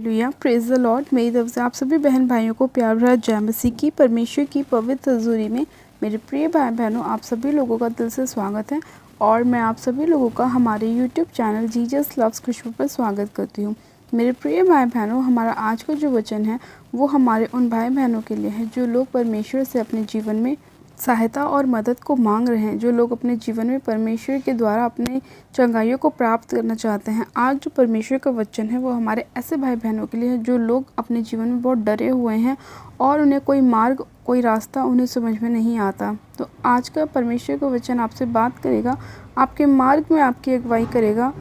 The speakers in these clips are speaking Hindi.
Hallelujah, praise the Lord. मेरी तरफ से आप सभी बहन भाइयों को प्यार भरा जय मसीह की। परमेश्वर की पवित्र हजूरी में मेरे प्रिय भाई बहनों, आप सभी लोगों का दिल से स्वागत है और मैं आप सभी लोगों का हमारे यूट्यूब चैनल जीसस लव्स खुशबू पर स्वागत करती हूँ। मेरे प्रिय भाई बहनों, हमारा आज का जो वचन है वो हमारे उन भाई बहनों के लिए है जो लोग परमेश्वर से अपने जीवन में सहायता और मदद को मांग रहे हैं, जो लोग अपने जीवन में परमेश्वर के द्वारा अपने चंगाइयों को प्राप्त करना चाहते हैं। आज जो परमेश्वर का वचन है वो हमारे ऐसे भाई बहनों के लिए है जो लोग अपने जीवन में बहुत डरे हुए हैं और उन्हें कोई मार्ग, कोई रास्ता उन्हें समझ में नहीं आता। तो आज का परमेश्वर का वचन आपसे बात करेगा, आपके मार्ग में आपकी अगुवाई करेगा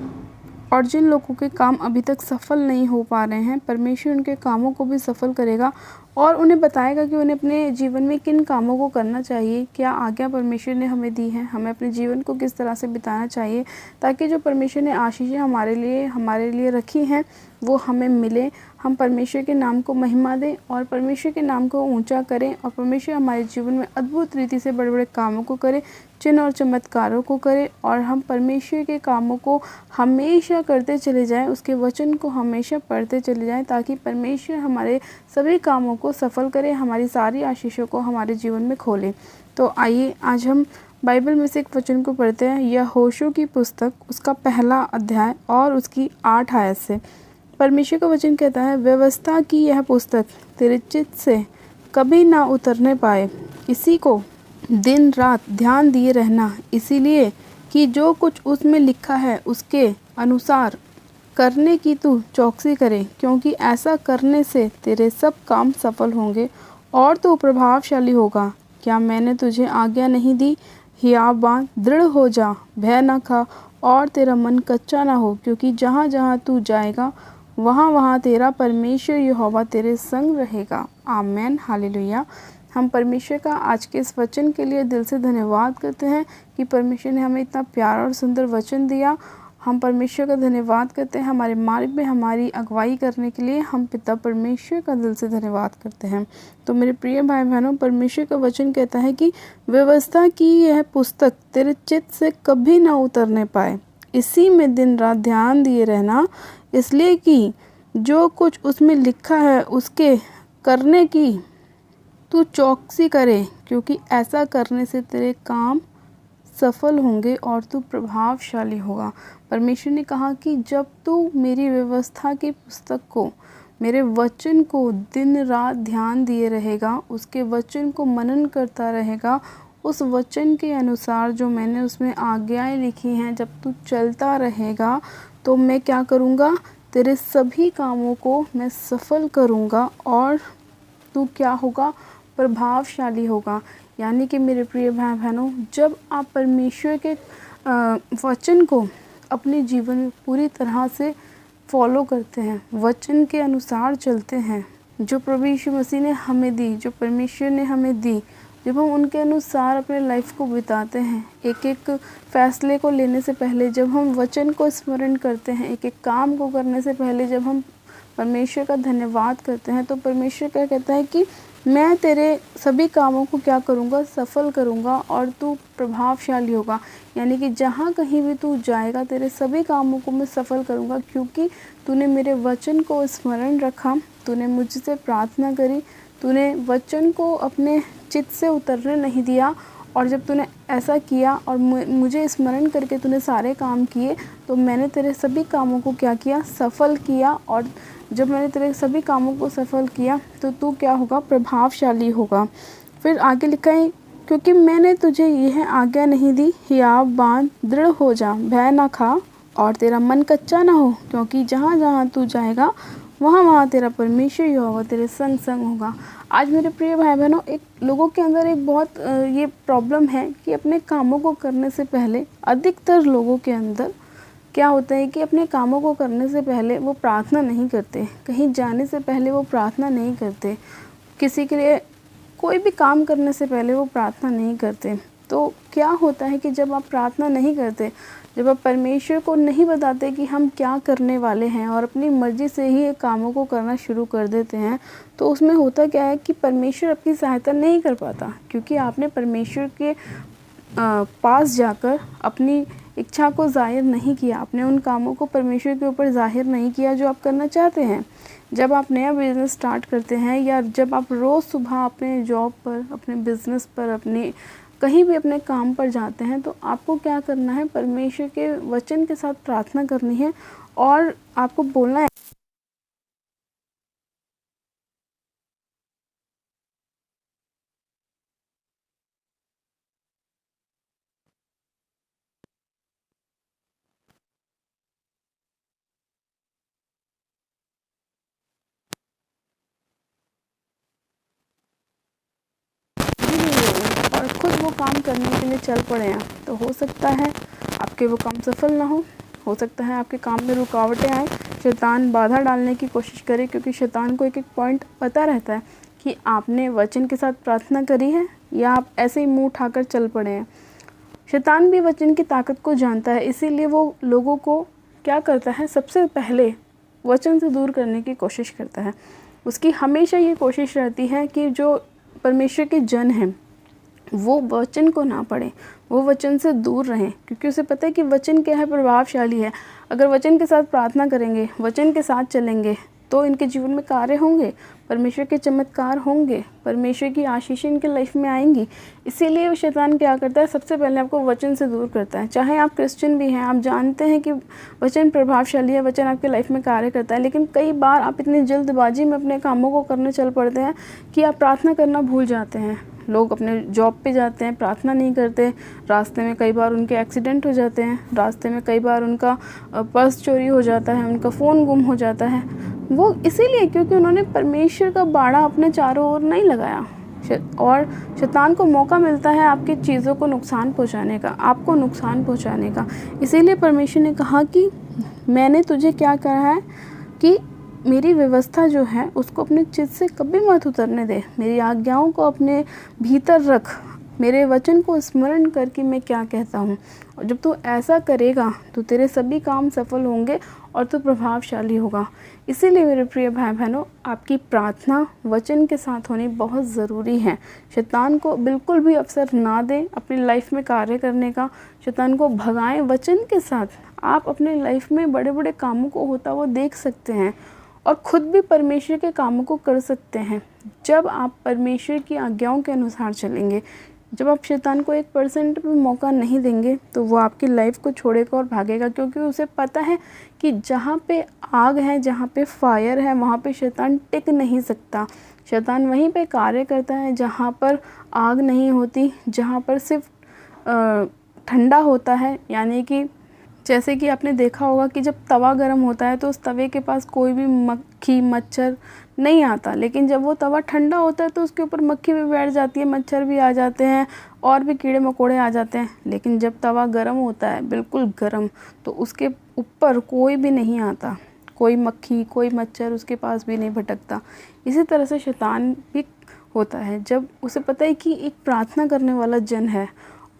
और जिन लोगों के काम अभी तक सफल नहीं हो पा रहे हैं, परमेश्वर उनके कामों को भी सफल करेगा और उन्हें बताएगा कि उन्हें अपने जीवन में किन कामों को करना चाहिए, क्या आज्ञा परमेश्वर ने हमें दी है, हमें अपने जीवन को किस तरह से बिताना चाहिए, ताकि जो परमेश्वर ने आशीषें हमारे लिए रखी हैं वो हमें मिले। हम परमेश्वर के नाम को महिमा दें और परमेश्वर के नाम को ऊंचा करें और परमेश्वर हमारे जीवन में अद्भुत रीति से बड़े बड़े कामों को करे, चिन्ह और चमत्कारों को करे और हम परमेश्वर के कामों को हमेशा करते चले जाएं, उसके वचन को हमेशा पढ़ते चले जाएं, ताकि परमेश्वर हमारे सभी कामों को सफल करे, हमारी सारी आशीषों को हमारे जीवन में खोले। तो आइए आज हम बाइबल में से एक वचन को पढ़ते हैं। यह होशू की पुस्तक, उसका पहला अध्याय और उसकी 8 आयत से। परमेश्वर का वचन कहता है, व्यवस्था की यह पुस्तक तेरे चित्त से कभी ना उतरने पाए, इसी को दिन रात ध्यान दिए रहना, इसीलिए कि जो कुछ उसमें लिखा है उसके अनुसार करने की तू चौकसी करे, क्योंकि ऐसा करने से तेरे सब काम सफल होंगे और तू प्रभावशाली होगा। क्या मैंने तुझे आज्ञा नहीं दी? हियाव बाँध, दृढ़ हो जा, भय न खा और तेरा मन कच्चा ना हो, क्योंकि जहाँ जहाँ तू जाएगा वहाँ वहाँ तेरा परमेश्वर यहोवा तेरे संग रहेगा। आमेन, हालेलुया। हम परमेश्वर का आज के इस वचन के लिए दिल से धन्यवाद करते हैं कि परमेश्वर ने हमें इतना प्यारा और सुंदर वचन दिया। हम परमेश्वर का धन्यवाद करते हैं हमारे मार्ग में हमारी अगुवाई करने के लिए। हम पिता परमेश्वर का दिल से धन्यवाद करते हैं। तो मेरे प्रिय भाई बहनों, परमेश्वर का वचन कहता है कि व्यवस्था की यह पुस्तक तेरे चित्त से कभी ना उतरने पाए, इसी में दिन रात ध्यान दिए रहना, इसलिए कि जो कुछ उसमें लिखा है उसके करने की तू चौकसी करे, क्योंकि ऐसा करने से तेरे काम सफल होंगे और तू प्रभावशाली होगा। परमेश्वर ने कहा कि जब तू मेरी व्यवस्था की पुस्तक को, मेरे वचन को दिन रात ध्यान दिए रहेगा, उसके वचन को मनन करता रहेगा, उस वचन के अनुसार जो मैंने उसमें आज्ञाएं लिखी हैं जब तू चलता रहेगा, तो मैं क्या करूँगा? तेरे सभी कामों को मैं सफल करूँगा और तू क्या होगा? प्रभावशाली होगा। यानी कि मेरे प्रिय भाई बहनों, जब आप परमेश्वर के वचन को अपने जीवन में पूरी तरह से फॉलो करते हैं, वचन के अनुसार चलते हैं, जो प्रभु यीशु मसीह ने हमें दी, जो परमेश्वर ने हमें दी, जब हम उनके अनुसार अपने लाइफ को बिताते हैं, एक एक फैसले को लेने से पहले जब हम वचन को स्मरण करते हैं, एक एक काम को करने से पहले जब हम परमेश्वर का धन्यवाद करते हैं, तो परमेश्वर क्या कहता है कि मैं तेरे सभी कामों को क्या करूँगा? सफल करूँगा और तू प्रभावशाली होगा। यानी कि जहाँ कहीं भी तू जाएगा तेरे सभी कामों को मैं सफल करूँगा, क्योंकि तूने मेरे वचन को स्मरण रखा, तूने मुझसे प्रार्थना करी, तूने वचन को अपने चित्त से उतरने नहीं दिया। और जब तूने ऐसा किया और मुझे स्मरण करके तूने सारे काम किए, तो मैंने तेरे सभी कामों को क्या किया? सफल किया। और जब मैंने तेरे सभी कामों को सफल किया तो तू क्या होगा? प्रभावशाली होगा। फिर आगे लिखा है, क्योंकि मैंने तुझे यह आज्ञा नहीं दी, हियाव बाँध, दृढ़ हो जा, भय ना खा और तेरा मन कच्चा ना हो, क्योंकि जहाँ जहाँ तू जाएगा वहाँ वहाँ तेरा परमेश्वर यहोवा तेरे संग संग होगा। आज मेरे प्रिय भाई बहनों, एक लोगों के अंदर एक बहुत ये प्रॉब्लम है कि अपने कामों को करने से पहले, अधिकतर लोगों के अंदर क्या होता है कि अपने कामों को करने से पहले वो प्रार्थना नहीं करते, कहीं जाने से पहले वो प्रार्थना नहीं करते, किसी के लिए कोई भी काम करने से पहले वो प्रार्थना नहीं करते। तो क्या होता है कि जब आप प्रार्थना नहीं करते, जब आप परमेश्वर को नहीं बताते कि हम क्या करने वाले हैं और अपनी मर्ज़ी से ही कामों को करना शुरू कर देते हैं, तो उसमें होता क्या है कि परमेश्वर आपकी सहायता नहीं कर पाता, क्योंकि आपने परमेश्वर के पास जाकर अपनी इच्छा को ज़ाहिर नहीं किया, आपने उन कामों को परमेश्वर के ऊपर ज़ाहिर नहीं किया जो आप करना चाहते हैं। जब आप नया बिज़नेस स्टार्ट करते हैं या जब आप रोज़ सुबह अपने जॉब पर, अपने बिज़नेस पर, अपने कहीं भी अपने काम पर जाते हैं, तो आपको क्या करना है, परमेश्वर के वचन के साथ प्रार्थना करनी है और आपको बोलना है और खुद वो काम करने के लिए चल पड़े हैं, तो हो सकता है आपके वो काम सफल ना हो सकता है आपके काम में रुकावटें आए, शैतान बाधा डालने की कोशिश करे, क्योंकि शैतान को एक एक पॉइंट पता रहता है कि आपने वचन के साथ प्रार्थना करी है या आप ऐसे ही मुंह उठाकर चल पड़े हैं। शैतान भी वचन की ताकत को जानता है, इसीलिए वो लोगों को क्या करता है, सबसे पहले वचन से दूर करने की कोशिश करता है। उसकी हमेशा ये कोशिश रहती है कि जो परमेश्वर के जन हैं वो वचन को ना पढ़ें, वो वचन से दूर रहें, क्योंकि उसे पता है कि वचन क्या है, प्रभावशाली है। अगर वचन के साथ प्रार्थना करेंगे, वचन के साथ चलेंगे, तो इनके जीवन में कार्य होंगे, परमेश्वर के चमत्कार होंगे, परमेश्वर की आशीष इनके लाइफ में आएंगी। इसीलिए शैतान क्या करता है, सबसे पहले आपको वचन से दूर करता है। चाहे आप क्रिश्चियन भी हैं, आप जानते हैं कि वचन प्रभावशाली है, वचन आपके लाइफ में कार्य करता है, लेकिन कई बार आप इतनी जल्दबाजी में अपने कामों को करने चल पड़ते हैं कि आप प्रार्थना करना भूल जाते हैं। लोग अपने जॉब पे जाते हैं, प्रार्थना नहीं करते, रास्ते में कई बार उनके एक्सीडेंट हो जाते हैं, रास्ते में कई बार उनका पर्स चोरी हो जाता है, उनका फ़ोन गुम हो जाता है। वो इसीलिए क्योंकि उन्होंने परमेश्वर का बाड़ा अपने चारों ओर नहीं लगाया। और शैतान को मौका मिलता है आपकी चीज़ों को नुकसान पहुंचाने का, आपको नुकसान पहुंचाने का। इसीलिए परमेश्वर ने कहा कि मैंने तुझे क्या कहा है कि मेरी व्यवस्था जो है उसको अपने चित्त से कभी मत उतरने दे, मेरी आज्ञाओं को अपने भीतर रख, मेरे वचन को स्मरण कर कि मैं क्या कहता हूँ। और जब तू ऐसा करेगा तो तेरे सभी काम सफल होंगे और तू प्रभावशाली होगा। इसीलिए मेरे प्रिय भाई बहनों, आपकी प्रार्थना वचन के साथ होनी बहुत ज़रूरी है। शैतान को बिल्कुल भी अवसर ना दें अपनी लाइफ में कार्य करने का, शैतान को भगाएं वचन के साथ। आप अपने लाइफ में बड़े बड़े कामों को होता हुआ देख सकते हैं और ख़ुद भी परमेश्वर के कामों को कर सकते हैं जब आप परमेश्वर की आज्ञाओं के अनुसार चलेंगे। जब आप शैतान को 1% भी मौका नहीं देंगे तो वो आपकी लाइफ को छोड़ेगा और भागेगा, क्योंकि उसे पता है कि जहाँ पे आग है, जहाँ पे फायर है, वहाँ पे शैतान टिक नहीं सकता। शैतान वहीं पे कार्य करता है जहाँ पर आग नहीं होती, जहाँ पर सिर्फ ठंडा होता है। यानी कि जैसे कि आपने देखा होगा कि जब तवा गर्म होता है तो उस तवे के पास कोई भी मक्खी मच्छर नहीं आता, लेकिन जब वो तवा ठंडा होता है तो उसके ऊपर मक्खी भी बैठ जाती है, मच्छर भी आ जाते हैं और भी कीड़े मकोड़े आ जाते हैं। लेकिन जब तवा गर्म होता है, बिल्कुल गर्म, तो उसके ऊपर कोई भी नहीं आता, कोई मक्खी कोई मच्छर उसके पास भी नहीं भटकता। इसी तरह से शैतान भी होता है। जब उसे पता है कि एक प्रार्थना करने वाला जन है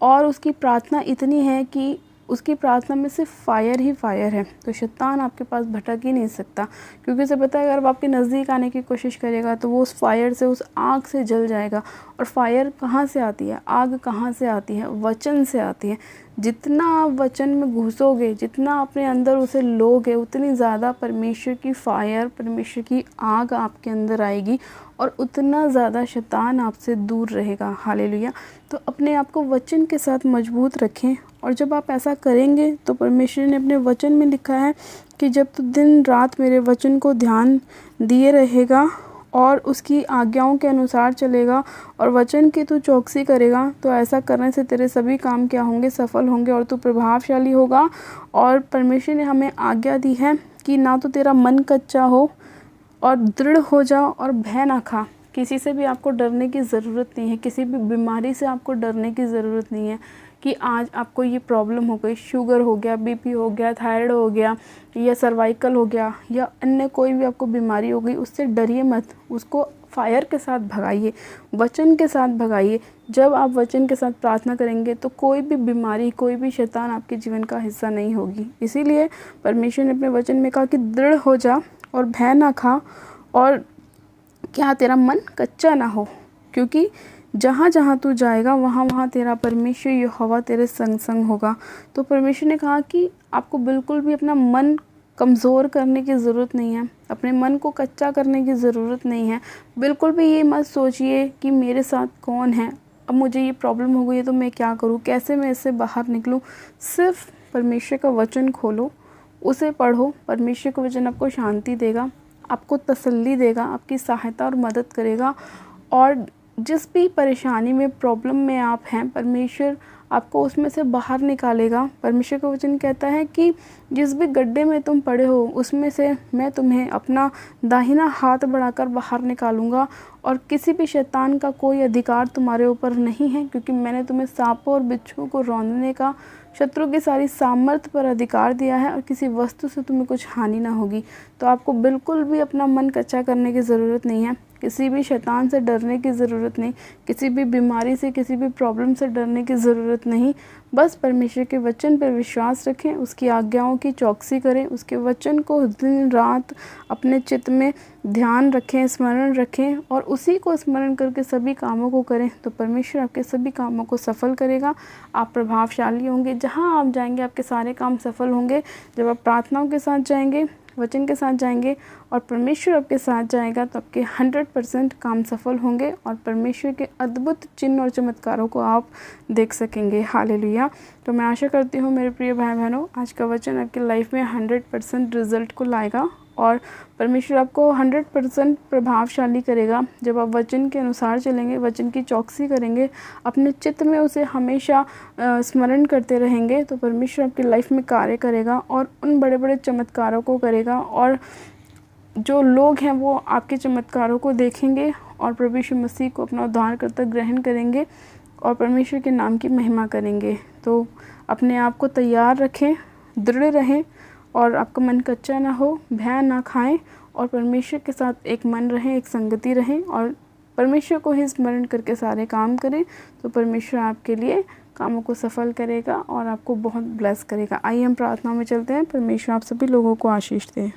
और उसकी प्रार्थना इतनी है कि उसकी प्रार्थना में सिर्फ फायर ही फायर है, तो शैतान आपके पास भटक ही नहीं सकता, क्योंकि उसे पता है अगर वो आपके नज़दीक आने की कोशिश करेगा तो वो उस फायर से, उस आग से जल जाएगा। और फायर कहाँ से आती है, आग कहाँ से आती है, वचन से आती है। जितना आप वचन में घुसोगे, जितना अपने अंदर उसे लोगे, उतनी ज़्यादा परमेश्वर की फायर, परमेश्वर की आग आपके अंदर आएगी और उतना ज़्यादा शैतान आपसे दूर रहेगा। हालेलुया। तो अपने आप को वचन के साथ मजबूत रखें, और जब आप ऐसा करेंगे तो परमेश्वर ने अपने वचन में लिखा है कि जब तू दिन रात मेरे वचन को ध्यान दिए रहेगा और उसकी आज्ञाओं के अनुसार चलेगा और वचन की तू चौकसी करेगा, तो ऐसा करने से तेरे सभी काम क्या होंगे, सफल होंगे और तू प्रभावशाली होगा। और परमेश्वर ने हमें आज्ञा दी है कि ना तो तेरा मन कच्चा हो और दृढ़ हो जाओ और भय ना खा। किसी से भी आपको डरने की ज़रूरत नहीं है, किसी भी बीमारी से आपको डरने की ज़रूरत नहीं है कि आज आपको ये प्रॉब्लम हो गई, शुगर हो गया, बीपी हो गया, थायराइड हो गया या सर्वाइकल हो गया या अन्य कोई भी आपको बीमारी हो गई। उससे डरिए मत, उसको फायर के साथ भगाइए, वचन के साथ भगाइए। जब आप वचन के साथ प्रार्थना करेंगे तो कोई भी बीमारी, कोई भी शैतान आपके जीवन का हिस्सा नहीं होगी। इसीलिए परमेश्वर ने अपने वचन में कहा कि दृढ़ हो जा और भय ना खा और क्या तेरा मन कच्चा ना हो, क्योंकि जहाँ जहाँ तू जाएगा वहाँ वहाँ तेरा परमेश्वर यहोवा तेरे संग संग होगा। तो परमेश्वर ने कहा कि आपको बिल्कुल भी अपना मन कमज़ोर करने की ज़रूरत नहीं है, अपने मन को कच्चा करने की ज़रूरत नहीं है। बिल्कुल भी ये मत सोचिए कि मेरे साथ कौन है, अब मुझे ये प्रॉब्लम हो गई है तो मैं क्या करूँ, कैसे मैं इससे बाहर निकलूँ। सिर्फ परमेश्वर का वचन खोलो, उसे पढ़ो। परमेश्वर का वचन आपको शांति देगा, आपको तसल्ली देगा, आपकी सहायता और मदद करेगा। और जिस भी परेशानी में, प्रॉब्लम में आप हैं, परमेश्वर आपको उसमें से बाहर निकालेगा। परमेश्वर का वचन कहता है कि जिस भी गड्ढे में तुम पड़े हो उसमें से मैं तुम्हें अपना दाहिना हाथ बढ़ाकर बाहर निकालूंगा, और किसी भी शैतान का कोई अधिकार तुम्हारे ऊपर नहीं है, क्योंकि मैंने तुम्हें सांपों और बिच्छुओं को रौंदने का, शत्रु की सारी सामर्थ्य पर अधिकार दिया है, और किसी वस्तु से तुम्हें कुछ हानि ना होगी। तो आपको बिल्कुल भी अपना मन कच्चा करने की ज़रूरत नहीं है, किसी भी शैतान से डरने की ज़रूरत नहीं, किसी भी बीमारी से, किसी भी प्रॉब्लम से डरने की ज़रूरत नहीं। बस परमेश्वर के वचन पर विश्वास रखें, उसकी आज्ञाओं की चौकसी करें, उसके वचन को दिन रात अपने चित्त में ध्यान रखें, स्मरण रखें, और उसी को स्मरण करके सभी कामों को करें। तो परमेश्वर आपके सभी कामों को सफल करेगा, आप प्रभावशाली होंगे। जहाँ आप जाएंगे आपके सारे काम सफल होंगे। जब आप प्रार्थनाओं के साथ जाएंगे, वचन के साथ जाएंगे और परमेश्वर आपके साथ जाएगा, तो आपके 100% काम सफल होंगे और परमेश्वर के अद्भुत चिन्ह और चमत्कारों को आप देख सकेंगे। हालेलुया। तो मैं आशा करती हूँ मेरे प्रिय भाई बहनों, आज का वचन आपकी लाइफ में 100% रिजल्ट को लाएगा और परमेश्वर आपको 100% प्रभावशाली करेगा। जब आप वचन के अनुसार चलेंगे, वचन की चौकसी करेंगे, अपने चित्त में उसे हमेशा स्मरण करते रहेंगे, तो परमेश्वर आपकी लाइफ में कार्य करेगा और उन बड़े बड़े चमत्कारों को करेगा। और जो लोग हैं वो आपके चमत्कारों को देखेंगे और प्रभु यीशु मसीह को अपना उद्धारकर्ता ग्रहण करेंगे और परमेश्वर के नाम की महिमा करेंगे। तो अपने आप को तैयार रखें, दृढ़ रहें और आपका मन कच्चा ना हो, भय ना खाएं और परमेश्वर के साथ एक मन रहें, एक संगति रहें और परमेश्वर को ही स्मरण करके सारे काम करें। तो परमेश्वर आपके लिए कामों को सफल करेगा और आपको बहुत ब्लेस करेगा। आइए हम प्रार्थना में चलते हैं। परमेश्वर आप सभी लोगों को आशीष दे।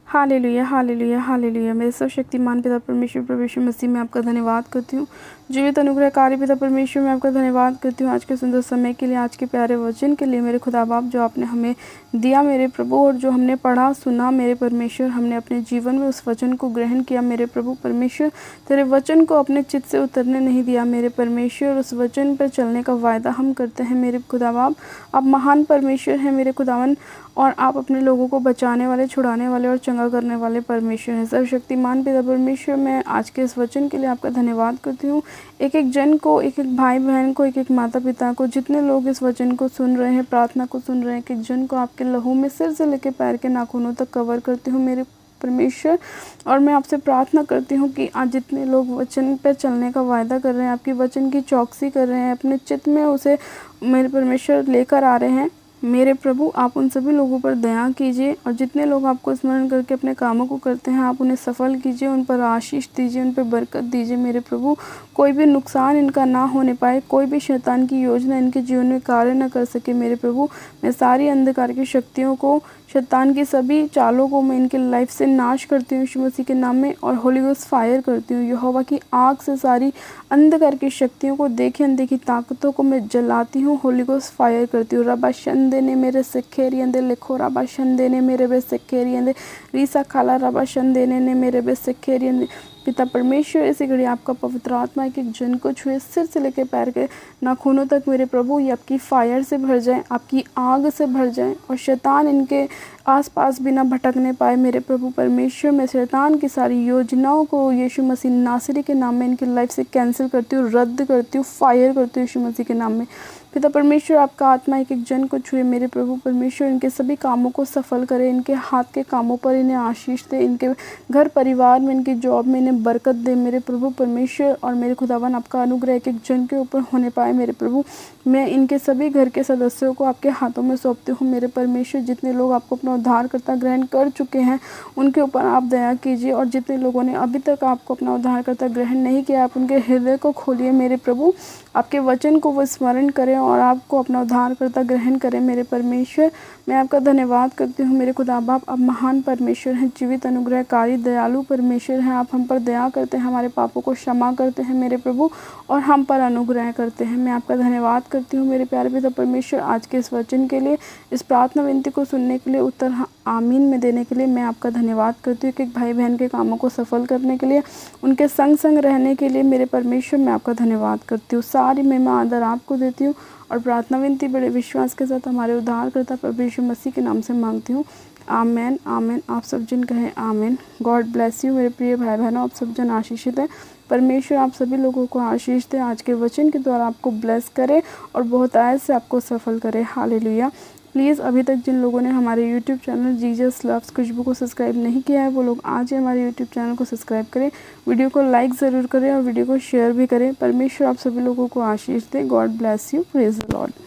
Hallelujah, hallelujah, hallelujah. मेरे सर्वशक्तिमान पिता परमेश्वर प्रभु यीशु मसीह में आपका धन्यवाद करती हूँ। जीवित अनुग्रहकारी पिता परमेश्वर में आपका धन्यवाद करती हूँ आज के सुंदर समय के लिए, आज के प्यारे वचन के लिए मेरे खुदा बाप, जो आपने हमें दिया मेरे प्रभु, और जो हमने पढ़ा सुना मेरे परमेश्वर, हमने अपने जीवन में उस वचन को ग्रहण किया मेरे प्रभु परमेश्वर। तेरे वचन को अपने चित्त से उतरने नहीं दिया मेरे परमेश्वर। उस वचन पर चलने का वायदा हम करते हैं मेरे खुदा बाप। आप महान परमेश्वर हैं मेरे खुदावन, और आप अपने लोगों को बचाने वाले, छुड़ाने वाले और चंगा करने वाले परमेश्वर हैं। सर्वशक्तिमान पिता परमेश्वर, मैं आज के इस वचन के लिए आपका धन्यवाद करती हूँ। एक एक जन को, एक एक भाई बहन को, एक एक माता पिता को, जितने लोग इस वचन को सुन रहे हैं, प्रार्थना को सुन रहे हैं, एक एक जन को आपके लहू में सिर से लेकर पैर के नाखूनों तक कवर करती हूँ मेरे परमेश्वर। और मैं आपसे प्रार्थना करती हूँ कि आज जितने लोग वचन पर चलने का वायदा कर रहे हैं, आपकी वचन की चौकसी कर रहे हैं, अपने चित्त में उसे मेरे परमेश्वर लेकर आ रहे हैं, मेरे प्रभु आप उन सभी लोगों पर दया कीजिए। और जितने लोग आपको स्मरण करके अपने कामों को करते हैं, आप उन्हें सफल कीजिए, उन पर आशीष दीजिए, उन पर बरकत दीजिए मेरे प्रभु। कोई भी नुकसान इनका ना होने पाए, कोई भी शैतान की योजना इनके जीवन में कार्य न कर सके मेरे प्रभु। मैं सारी अंधकार की शक्तियों को, शैतान की सभी चालों को मैं इनके लाइफ से नाश करती हूँ यीशु मसीह के नाम में, और होली गोस्ट फायर करती हूँ। यहोवा की आग से सारी अंधकार की शक्तियों को, देखी अनदेखी ताकतों को मैं जलाती हूँ, होली गोस्ट फायर करती हूँ। रबा शंदे ने मेरे सिखेरियंदे लिखो, रबा शंदे ने मेरे बे सिखेरियंदे रीसा खाला, रबा शंदे ने मेरे बे सिखेरियंदे। पिता परमेश्वर, इसी घड़ी आपका पवित्र आत्मा एक एक जन को छुए, सिर से लेकर पैर के नाखूनों तक मेरे प्रभु, ये आपकी फायर से भर जाए, आपकी आग से भर जाए, और शैतान इनके आसपास भी ना भटकने पाए मेरे प्रभु परमेश्वर। मैं शैतान की सारी योजनाओं को यीशु मसीह नासरी के नाम में इनकी लाइफ से कैंसिल करती हूँ, रद्द करती हूँ, फायर करती हूँ यीशु मसीह के नाम में। पिता परमेश्वर, आपका आत्मा एक एक जन को छुए मेरे प्रभु परमेश्वर, इनके सभी कामों को सफल करे, इनके हाथ के कामों पर इन्हें आशीष दे, इनके घर परिवार में, इनकी जॉब में इन्हें बरकत दे मेरे प्रभु परमेश्वर। और मेरे खुदावन, आपका अनुग्रह एक एक जन के ऊपर होने पाए मेरे प्रभु। मैं इनके सभी घर के सदस्यों को आपके हाथों में सौंपती हूँ मेरे परमेश्वर। जितने लोग आपको अपना उद्धारकर्ता ग्रहण कर चुके हैं उनके ऊपर आप दया कीजिए, और जितने लोगों ने अभी तक आपको अपना उद्धारकर्ता ग्रहण नहीं किया, आप उनके हृदय को खोलिए मेरे प्रभु, आपके वचन को वो स्मरण करें और आपको अपना उद्धारकर्ता ग्रहण करें मेरे परमेश्वर। मैं आपका धन्यवाद करती हूँ मेरे खुदा बाप। आप महान परमेश्वर हैं, जीवित अनुग्रहकारी दयालु परमेश्वर हैं। आप हम पर दया करते हैं, हमारे पापों को क्षमा करते हैं मेरे प्रभु, और हम पर अनुग्रह करते हैं। मैं आपका धन्यवाद करती हूँ मेरे प्यारे पिता परमेश्वर, आज के इस वचन के लिए, इस प्रार्थना विनती को सुनने के लिए, उत्तर आमीन में देने के लिए मैं आपका धन्यवाद करती हूँ कि भाई बहन के कामों को सफल करने के लिए, उनके संग संग रहने के लिए मेरे परमेश्वर मैं आपका धन्यवाद करती हूँ। सारी महिमा आदर आपको देती हूँ और प्रार्थना विनती बड़े विश्वास के साथ हमारे उद्धारकर्ता प्रभु यीशु मसीह के नाम से मांगती हूँ। आमेन आमेन। आप सब जन कहें आमेन। गॉड ब्लेस यू मेरे प्रिय भाई बहनों, आप सब जन आशीषित हैं। परमेश्वर आप सभी लोगों को आशीष दे, आज के वचन के द्वारा आपको ब्लेस करे और बहुत आयत से आपको सफल करे। हालेलुया। प्लीज़ अभी तक जिन लोगों ने हमारे यूट्यूब चैनल जीसस लव्स खुशबू को सब्सक्राइब नहीं किया है, वो लोग आज ही हमारे यूट्यूब चैनल को सब्सक्राइब करें, वीडियो को लाइक ज़रूर करें और वीडियो को शेयर भी करें। परमेश्वर आप सभी लोगों को आशीष दे। God bless you. Praise the Lord.